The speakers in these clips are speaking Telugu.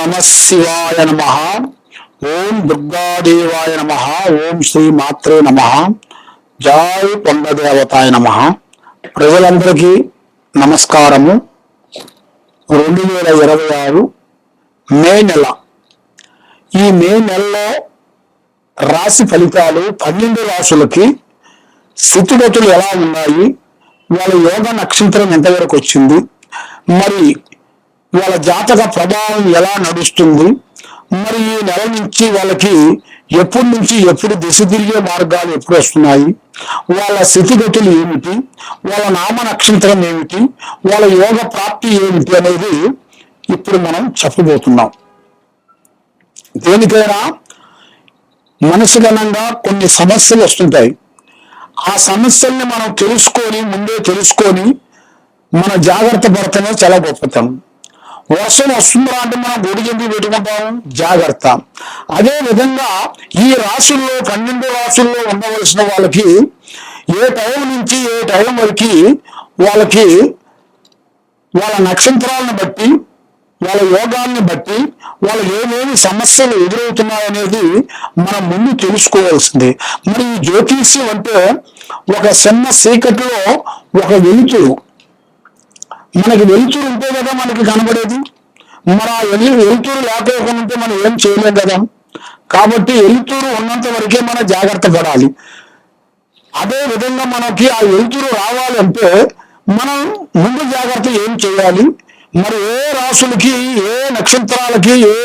నమ శివాయ నమ. ఓం దుర్గాదేవాయ నమ. ఓం శ్రీ మాత్రే నమ. జై కొండదేవతాయ నమ. ప్రజలందరికీ నమస్కారము. 2026 మే నెల. ఈ మే నెలలో రాశి ఫలితాలు 12 రాశులకి స్థితిగతులు ఎలా ఉన్నాయి, వాళ్ళ యోగ నక్షత్రం ఎంతవరకు వచ్చింది, మరి వాళ్ళ జాతక ప్రభావం ఎలా నడుస్తుంది, మరి ఈ నెల నుంచి వాళ్ళకి ఎప్పటి నుంచి ఎప్పుడు దిశ తిరిగే మార్గాలు ఎప్పుడు వస్తున్నాయి, వాళ్ళ స్థితిగతులు ఏమిటి, వాళ్ళ నామ నక్షత్రం ఏమిటి, వాళ్ళ యోగ ప్రాప్తి ఏమిటి అనేది ఇప్పుడు మనం చెప్పబోతున్నాం. దేనికైనా మనసుగణంగా కొన్ని సమస్యలు వస్తుంటాయి. ఆ సమస్యల్ని మనం ముందే తెలుసుకొని మన జాగ్రత్త పడటమే చాలా గొప్పతనం. వర్షం వస్తుందా అంటే మనం గొడుగు ఎందుకు పెట్టుకుంటాం? జాగ్రత్త. అదే విధంగా ఈ రాశుల్లో 12 రాశుల్లో ఉండవలసిన వాళ్ళకి ఏ టైం నుంచి ఏ టైం వరకు వాళ్ళకి వాళ్ళ నక్షత్రాలను బట్టి, వాళ్ళ యోగాన్ని బట్టి వాళ్ళకి ఏమేమి సమస్యలు ఎదురవుతున్నాయనేది మనం ముందు తెలుసుకోవాల్సింది. మరి ఈ జ్యోతిష్యం అంటే ఒక చిన్న చీకటిలో ఒక వెలుతురు. మనకి వెలుతురు ఉంటే కదా మనకి కనబడేది. మన వెలుతురు లేకపోకుండా ఉంటే మనం ఏం చేయలేం కదా. కాబట్టి వెలుతురు ఉన్నంత వరకే మనం జాగ్రత్త పడాలి. అదే విధంగా మనకి ఆ వెలుతురు రావాలంటే మనం ముందు జాగ్రత్త ఏం చేయాలి, మరి ఏ రాశులకి ఏ నక్షత్రాలకి ఏ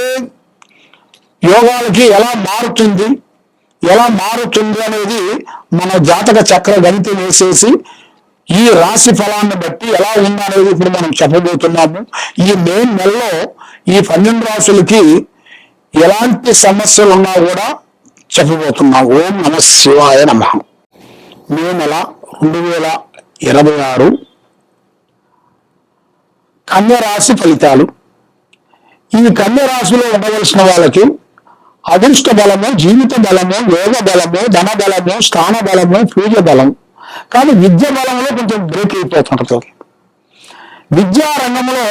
యోగాలకి ఎలా మారుతుంది అనేది మన జాతక చక్ర గణితం వేసేసి ఈ రాశి ఫలాన్ని బట్టి ఎలా ఉందనేది ఇప్పుడు మనం చెప్పబోతున్నాము. ఈ మే నెలలో ఈ 12 రాశులకి ఎలాంటి సమస్యలు ఉన్నా కూడా చెప్పబోతున్నాం. ఓం నమ శివాయ నమ. మే నెల 2026 కన్య రాశి ఫలితాలు. ఈ కన్య రాశిలో ఉండవలసిన వాళ్ళకి అదృష్ట బలము, జీవిత బలము, యోగ బలము, ధన బలము, స్థాన బలము, పూజ బలం. కానీ విద్య బలంలో కొంచెం బ్రేక్ అయిపోతుంటుంది. విద్యా రంగంలో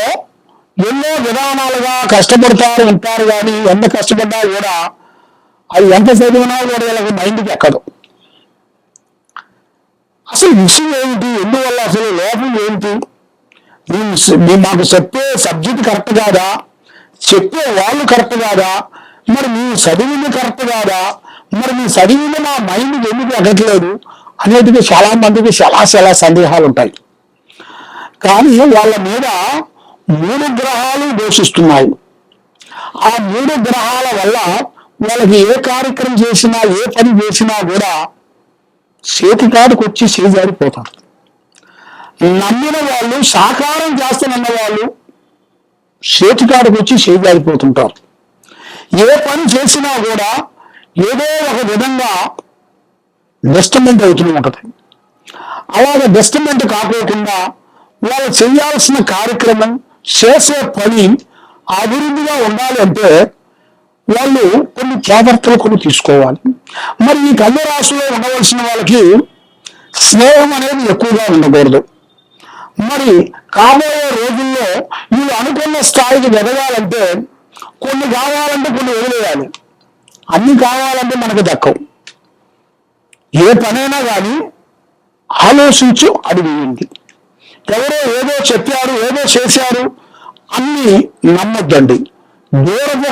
ఎన్నో విధానాలుగా కష్టపడతారు ఉంటారు, కానీ ఎంత కష్టపడ్డా కూడా అది ఎంత చదివినా కూడా వీళ్ళకి మైండ్కి ఎక్కదు. అసలు విషయం ఏమిటి, ఎందువల్ల అసలు లోపం ఏమిటి, మాకు చెప్పే సబ్జెక్ట్ కరెక్ట్ కాదా, చెప్పే వాళ్ళు కరెక్ట్ కాదా, మరి మీ చదివింది కరెక్ట్ కాదా, మరి మీ చదివింది నా మైండ్కి ఎందుకు ఎక్కట్లేదు అనేటివి చాలా మందికి చాలా సందేహాలు ఉంటాయి. కానీ వాళ్ళ మీద 3 గ్రహాలు దోషిస్తున్నాయి. ఆ 3 గ్రహాల వల్ల వాళ్ళకి ఏ కార్యక్రమం చేసినా, ఏ పని చేసినా కూడా చేతికాడికి వచ్చి చేజారిపోతారు. నమ్మిన వాళ్ళు, సాకారం చేస్తానన్న వాళ్ళు చేతికాడికి వచ్చి చేజారిపోతుంటారు. ఏ పని చేసినా కూడా ఏదో ఒక విధంగా డిస్టర్బెంట్ అవుతూ ఉంటుంది. అలాగే డిస్టర్బెంట్ కాకోకుండా వాళ్ళు చేయాల్సిన కార్యక్రమం, చేసే పని అభివృద్ధిగా ఉండాలి అంటే వాళ్ళు కొన్ని జాగ్రత్తలు తీసుకోవాలి. మరి ఈ కన్య రాశిలో ఉండవలసిన వాళ్ళకి స్నేహం అనేది ఎక్కువగా ఉండకూడదు. మరి కాబోయే రోజుల్లో వీళ్ళు అనుకున్న స్థాయికి ఎదగాలంటే కొన్ని కావాలంటే కొన్ని వదిలేయాలి. అన్ని కావాలంటే మనకు దక్కవు. ఏ పనైనా కానీ ఆలోచించు అడిగింది. ఎవరో ఏదో చెప్పారు, ఏదో చేశారు అన్ని నమ్మొద్దండి. దూరపు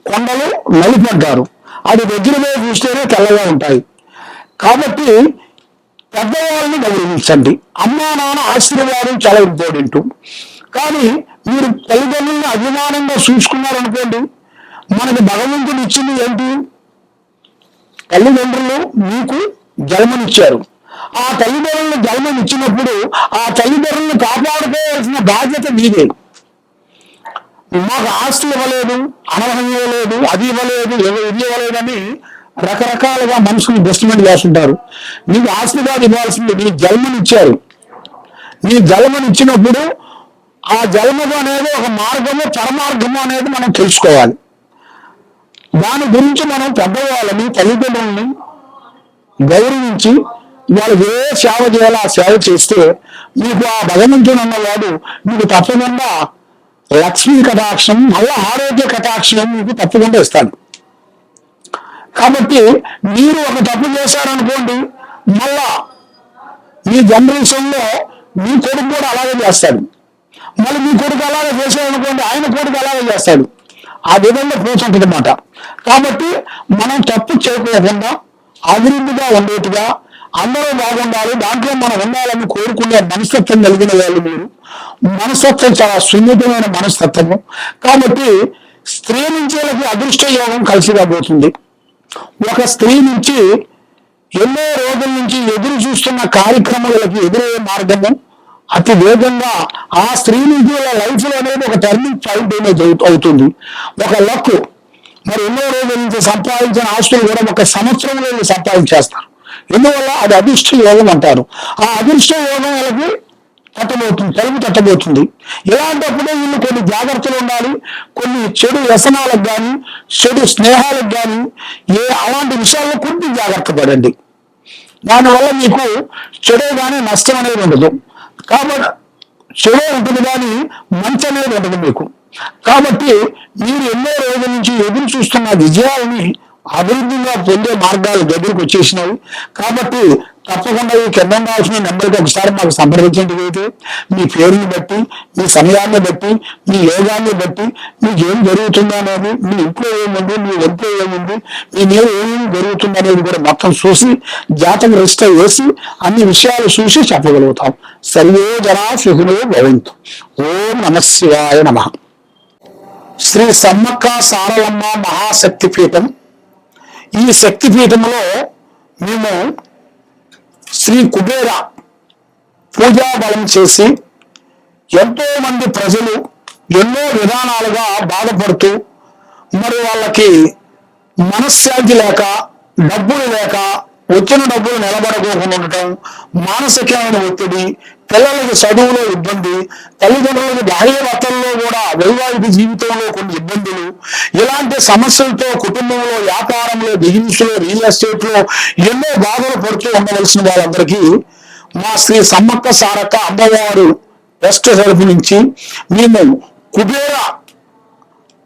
కొండలు నలిపడ్డారు, అది దగ్గర మీద చూస్తేనే తెల్లగా ఉంటాయి. కాబట్టి పెద్దవాళ్ళని గౌరవించండి. అమ్మా నాన్న ఆశీర్వాదం చాలా ఇంపార్టెంట్. కానీ మీరు తల్లిదండ్రులను అభిమానంగా చూసుకున్నారనుకోండి, మనకి భగవంతుడు ఇచ్చింది ఏంటి? తల్లిదండ్రులు మీకు జన్మనిచ్చారు. ఆ తల్లిదండ్రులను జన్మనిచ్చినప్పుడు ఆ తల్లిదండ్రులను కాపాడుకోవాల్సిన బాధ్యత మీదే. మాకు ఆస్తి ఇవ్వలేదు, అనర్హం ఇవ్వలేదు, అది ఇవ్వలేదు, ఇది ఇవ్వలేదని రకరకాలుగా మనుషులు ఇన్వెస్ట్మెంట్ చేస్తుంటారు. నీకు ఆస్తి కాదు ఇవ్వాల్సింది, నీ జన్మనిచ్చారు. నీ జన్మనిచ్చినప్పుడు ఆ జన్మకు అనేది ఒక మార్గము, పరమార్గము అనేది మనం తెలుసుకోవాలి. దాని గురించి మనం పెద్దవాళ్ళని, తల్లిదండ్రులని గౌరవించి వాళ్ళకి ఏ సేవ చేయాలో ఆ సేవ చేస్తే మీకు ఆ భగవంతుడు అన్నవాడు మీకు తప్పకుండా లక్ష్మీ కటాక్షం, మళ్ళా ఆరోగ్య కటాక్షం మీకు తప్పకుండా ఇస్తాడు. కాబట్టి మీరు ఒక తప్పు చేశారనుకోండి, మళ్ళా మీ జనరేషన్లో మీ కొడుకు కూడా అలాగే చేస్తాడు. మళ్ళీ మీ కొడుకు అలాగే చేశాడనుకోండి, ఆయన కొడుకు అలాగే చేస్తాడు. ఆ విధంగా పోతుంటుంది అన్నమాట. కాబట్టి మనం తప్పు చేయకుండా అభివృద్ధిగా ఉండేట్టుగా అందరూ బాగుండాలి, దాంట్లో మనం ఉండాలని కోరుకునే మనస్తత్వం కలిగిన వాళ్ళు మీరు. మనస్తత్వం చాలా సున్నితమైన మనస్తత్వము. కాబట్టి స్త్రీ నుంచి వాళ్ళకి అదృష్ట యోగం కలిసి రాబోతుంది. ఒక స్త్రీ నుంచి ఎన్నో రోజుల నుంచి ఎదురు చూస్తున్న కార్యక్రమాలకి ఎదురయ్యే మార్గము అతి వేగంగా ఆ స్త్రీ నుంచి వాళ్ళ లైఫ్ లో అనేది ఒక టర్నింగ్ పాయింట్ అనేది అవుతుంది. ఒక లక్. మరి ఎన్నో రోజుల నుంచి సంపాదించిన ఆస్తులు కూడా ఒక సంవత్సరంలో సంపాదించేస్తారు. ఎందువల్ల అది అదృష్ట యోగం అంటారు. ఆ అదృష్ట యోగం వాళ్ళకి తలుపు తట్టబోతుంది. ఇలాంటప్పుడే వీళ్ళు కొన్ని జాగ్రత్తలు ఉండాలి. కొన్ని చెడు వ్యసనాలకు కానీ, చెడు స్నేహాలకు కానీ, అలాంటి విషయాల్లో కొంచెం జాగ్రత్త పడండి. దానివల్ల మీకు చెడే కానీ నష్టం అనేది ఉండదు. కాబట్టి చెడే ఉంటుంది కానీ మంచి అనేది ఉండదు మీకు. కాబట్టి మీరు ఎన్నో రోజుల నుంచి ఎదురు చూస్తున్న విజయాలని అభివృద్ధిగా పొందే మార్గాలు దగ్గరికి వచ్చేసినాయి. కాబట్టి తప్పకుండా ఈ కింద కావాల్సిన నెంబర్కి ఒకసారి మాకు సంప్రదించినట్లయితే మీ పేరుని బట్టి, మీ సమయాన్ని బట్టి, మీ యోగాన్ని బట్టి మీకు ఏం జరుగుతుందో అనేది, మీ ఇంట్లో ఏముంది, మీ ఒంట్లో ఏముంది, మీ మీద ఏమేమి జరుగుతుంది అనేది కూడా మొత్తం చూసి జాతక రిజిస్టర్ వేసి అన్ని విషయాలు చూసి చెప్పగలుగుతాం. సర్వే జనా సుఖినో భవంతు. ఓం నమః శివాయ నమః. శ్రీ సమ్మక్క సారలమ్మ మహాశక్తి పీఠం. ఈ శక్తి పీఠంలో మేము శ్రీ కుబేర పూజా బలం చేసి ఎంతో మంది ప్రజలు ఎన్నో విధానాలుగా బాధపడుతూ మరి వాళ్ళకి మనశ్శాంతి లేక, డబ్బులు లేక, వచ్చిన డబ్బులు నిలబడకోకుండా ఉండటం, మానసికమైన ఒత్తిడి, పిల్లలకి చదువులో ఇబ్బంది, తల్లిదండ్రులకు భార్యాభర్తల్లో కూడా వైవాహిక జీవితంలో కొన్ని ఇబ్బందులు, ఇలాంటి సమస్యలతో కుటుంబంలో, వ్యాపారంలో, బిజినెస్ లో, రియల్ ఎస్టేట్ లో ఎన్నో బాధలు పడుతూ ఉండవలసిన వాళ్ళందరికీ మా శ్రీ సమ్మక్క సారక్క అమ్మవారు ట్రస్ట్ తరఫు నుంచి మేము కుబేర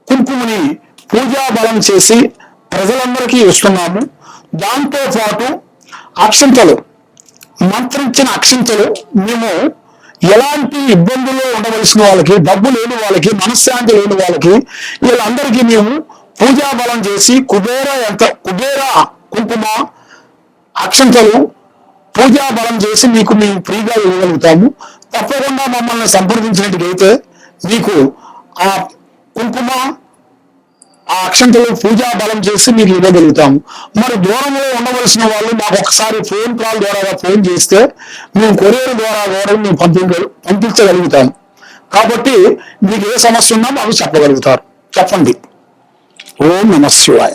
కుంకుమని పూజా బలం చేసి ప్రజలందరికీ ఇస్తున్నాము. దాంతో పాటు అక్షంతలు, మంత్రించిన అక్షంతలు మేము ఎలాంటి ఇబ్బందులు ఉండవలసిన వాళ్ళకి, డబ్బు లేని వాళ్ళకి, మనశ్శాంతి లేని వాళ్ళకి, వీళ్ళందరికీ మేము పూజా బలం చేసి కుబేర కుంకుమ అక్షంతలు పూజా బలం చేసి మీకు మేము ఫ్రీగా ఇవ్వగలుగుతాము. తప్పకుండా మమ్మల్ని సంప్రదించినట్టుగైతే మీకు ఆ కుంకుమ, ఆ అక్షంతలు పూజా బలం చేసి మీకు ఇవ్వగలుగుతాము. మరి దూరంలో ఉండవలసిన వాళ్ళు మాకు ఒకసారి ఫోన్ కాల్ ద్వారా ఫోన్ చేస్తే మేము కొరియర్ ద్వారా కూడా మేము పంపించగలుగుతాము. కాబట్టి మీకు ఏ సమస్య ఉన్నా మాకు చెప్పగలుగుతారు. చెప్పండి. ఓం నమః శివాయ.